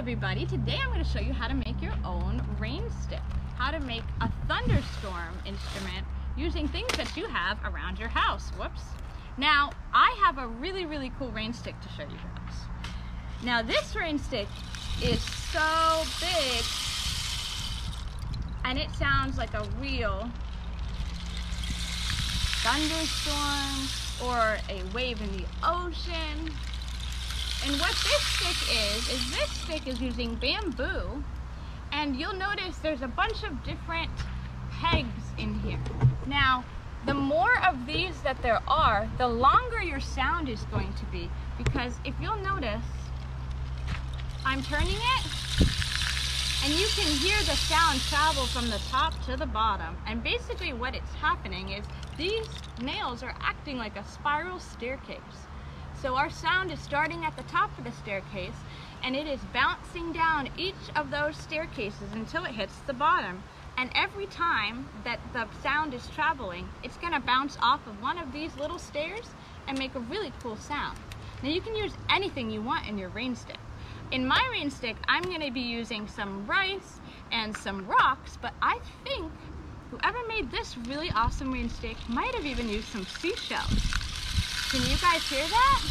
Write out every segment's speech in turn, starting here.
everybody, today I'm going to show you how to make your own Rainstick, how to make a thunderstorm instrument using things that you have around your house. Whoops. Now, I have a really cool Rainstick to show you guys. Now this Rainstick is so big and it sounds like a real thunderstorm or a wave in the ocean. And what this stick is using bamboo, and you'll notice there's a bunch of different pegs in here. Now, the more of these that there are, the longer your sound is going to be, because if you'll notice, I'm turning it, and you can hear the sound travel from the top to the bottom. And basically what it's happening is these nails are acting like a spiral staircase. So our sound is starting at the top of the staircase and it is bouncing down each of those staircases until it hits the bottom. And every time that the sound is traveling, it's going to bounce off of one of these little stairs and make a really cool sound. Now you can use anything you want in your Rainstick. In my Rainstick, I'm going to be using some rice and some rocks, but I think whoever made this really awesome Rainstick might have even used some seashells. Can you guys hear that?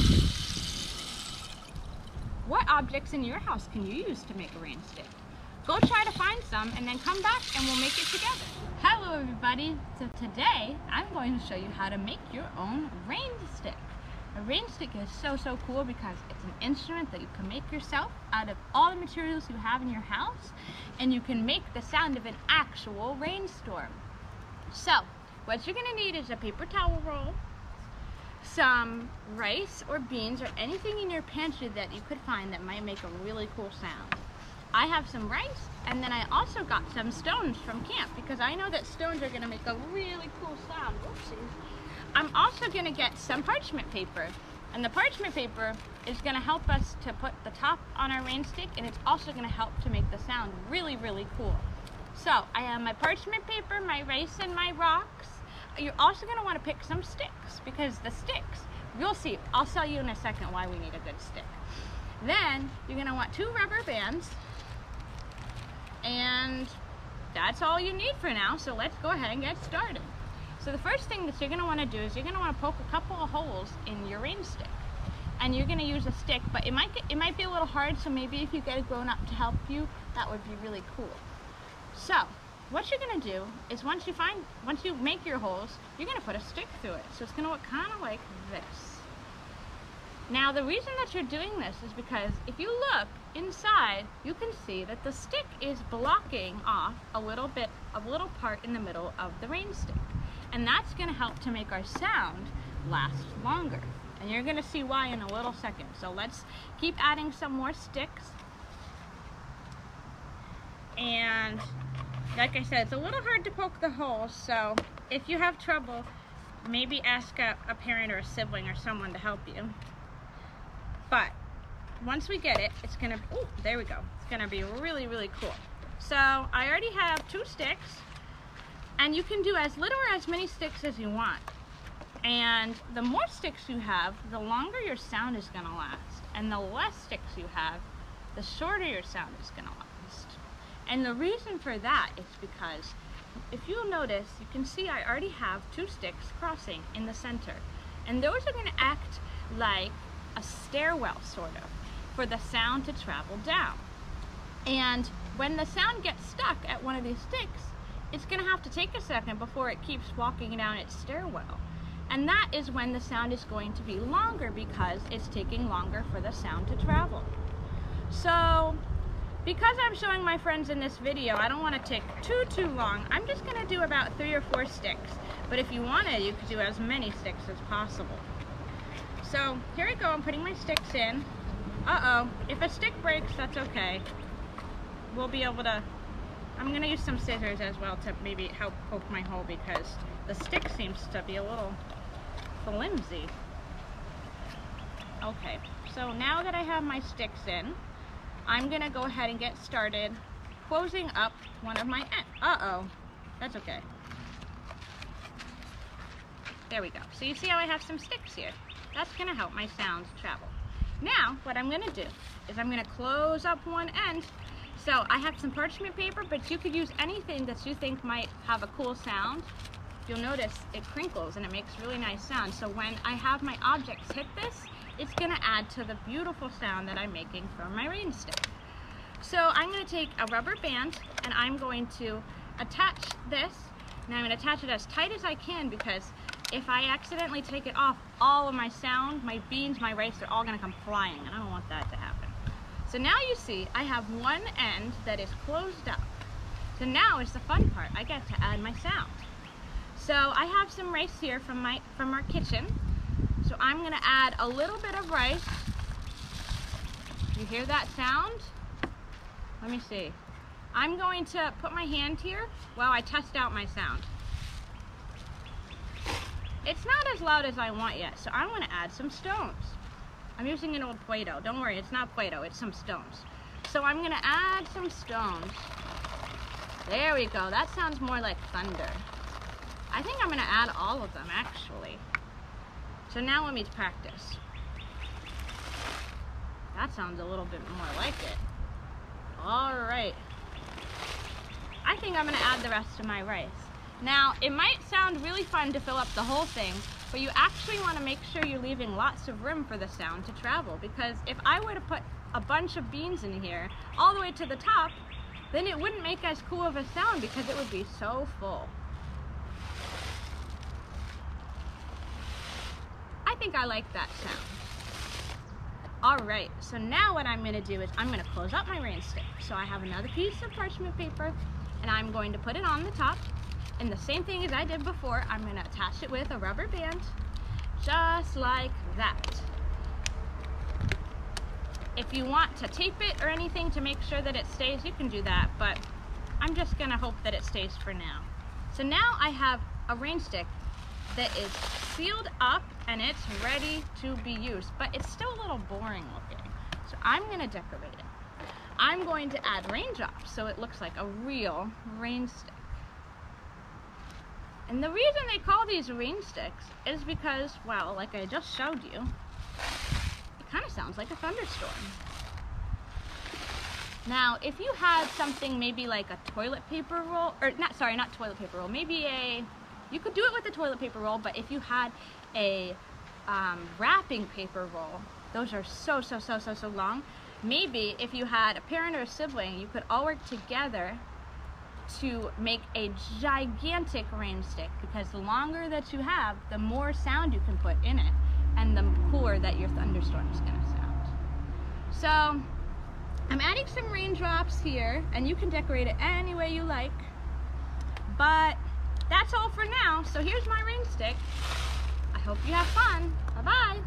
What objects in your house can you use to make a Rainstick? Go try to find some and then come back and we'll make it together. Hello everybody. So today I'm going to show you how to make your own Rainstick. A Rainstick is so cool because it's an instrument that you can make yourself out of all the materials you have in your house, and you can make the sound of an actual rainstorm. So what you're going to need is a paper towel roll, some rice or beans or anything in your pantry that you could find that might make a really cool sound. I have some rice, and then I also got some stones from camp because I know that stones are going to make a really cool sound. Whoopsies. I'm also going to get some parchment paper, and the parchment paper is going to help us to put the top on our Rainstick, and it's also going to help to make the sound really cool. So I have my parchment paper, my rice, and my rocks. You're also going to want to pick some sticks, because the sticks, you'll see, I'll tell you in a second why we need a good stick. Then you're going to want 2 rubber bands, and that's all you need for now, so let's go ahead and get started. So the first thing that you're going to want to do is you're going to want to poke a couple of holes in your Rainstick, and you're going to use a stick, but it might be a little hard, so maybe if you get a grown-up to help you, that would be really cool. So what you're going to do is once you make your holes, you're going to put a stick through it. So it's going to look kind of like this. Now the reason that you're doing this is because if you look inside, you can see that the stick is blocking off a little part in the middle of the Rainstick. And that's going to help to make our sound last longer. And you're going to see why in a little second. So let's keep adding some more sticks. And like I said, it's a little hard to poke the holes, so if you have trouble, maybe ask a parent or a sibling or someone to help you. But once we get it, it's gonna, oh, there we go. It's gonna be really cool. So I already have 2 sticks, and you can do as little or as many sticks as you want. And the more sticks you have, the longer your sound is gonna last. And the less sticks you have, the shorter your sound is gonna last. And the reason for that is because if you'll notice, you can see I already have 2 sticks crossing in the center. And those are going to act like a stairwell, sort of, for the sound to travel down. And when the sound gets stuck at one of these sticks, it's going to have to take a second before it keeps walking down its stairwell. And that is when the sound is going to be longer, because it's taking longer for the sound to travel. So because I'm showing my friends in this video, I don't want to take too long. I'm just going to do about 3 or 4 sticks. But if you wanted, you could do as many sticks as possible. So here we go. I'm putting my sticks in. If a stick breaks, that's okay. We'll be able to, I'm going to use some scissors as well to maybe help poke my hole, because the stick seems to be a little flimsy. Okay, so now that I have my sticks in, I'm going to go ahead and get started closing up one of my ends. That's okay. There we go. So you see how I have some sticks here? That's going to help my sound travel. Now, what I'm gonna do is I'm gonna close up one end. So I have some parchment paper, but you could use anything that you think might have a cool sound. You'll notice it crinkles and it makes really nice sound. So when I have my objects hit this, it's gonna add to the beautiful sound that I'm making from my rain stick. So I'm gonna take a rubber band and I'm going to attach this, and I'm gonna attach it as tight as I can, because if I accidentally take it off, all of my sound, my beans, my rice, they're all gonna come flying, and I don't want that to happen. So now you see I have one end that is closed up. So now is the fun part. I get to add my sound. So I have some rice here from our kitchen. So I'm gonna add a little bit of rice. You hear that sound? Let me see. I'm going to put my hand here while I test out my sound. It's not as loud as I want yet, so I'm gonna add some stones. I'm using an old Play-Doh. Don't worry, it's not Play-Doh, it's some stones. So I'm gonna add some stones. There we go, that sounds more like thunder. I think I'm gonna add all of them, actually. So now let me practice. That sounds a little bit more like it. All right. I think I'm gonna add the rest of my rice. Now, it might sound really fun to fill up the whole thing, but you actually want to make sure you're leaving lots of room for the sound to travel, because if I were to put a bunch of beans in here all the way to the top, then it wouldn't make as cool of a sound because it would be so full. I think I like that sound. All right, so now what I'm gonna do is I'm gonna close up my rain stick. So I have another piece of parchment paper and I'm going to put it on the top. And the same thing as I did before, I'm gonna attach it with a rubber band, just like that. If you want to tape it or anything to make sure that it stays, you can do that, but I'm just gonna hope that it stays for now. So now I have a rain stick that is sealed up and it's ready to be used, but it's still a little boring looking. So I'm gonna decorate it. I'm going to add raindrops so it looks like a real rain stick. And the reason they call these rain sticks is because, well, like I just showed you, it kind of sounds like a thunderstorm. Now, if you had something maybe like a toilet paper roll, or not toilet paper roll, maybe you could do it with a toilet paper roll, but if you had a wrapping paper roll, those are so long. Maybe if you had a parent or a sibling, you could all work together to make a gigantic rain stick, because the longer that you have, the more sound you can put in it, and the cooler that your thunderstorm is gonna sound. So I'm adding some raindrops here, and you can decorate it any way you like, but that's all for now. So here's my rain stick. I hope you have fun. Bye-bye.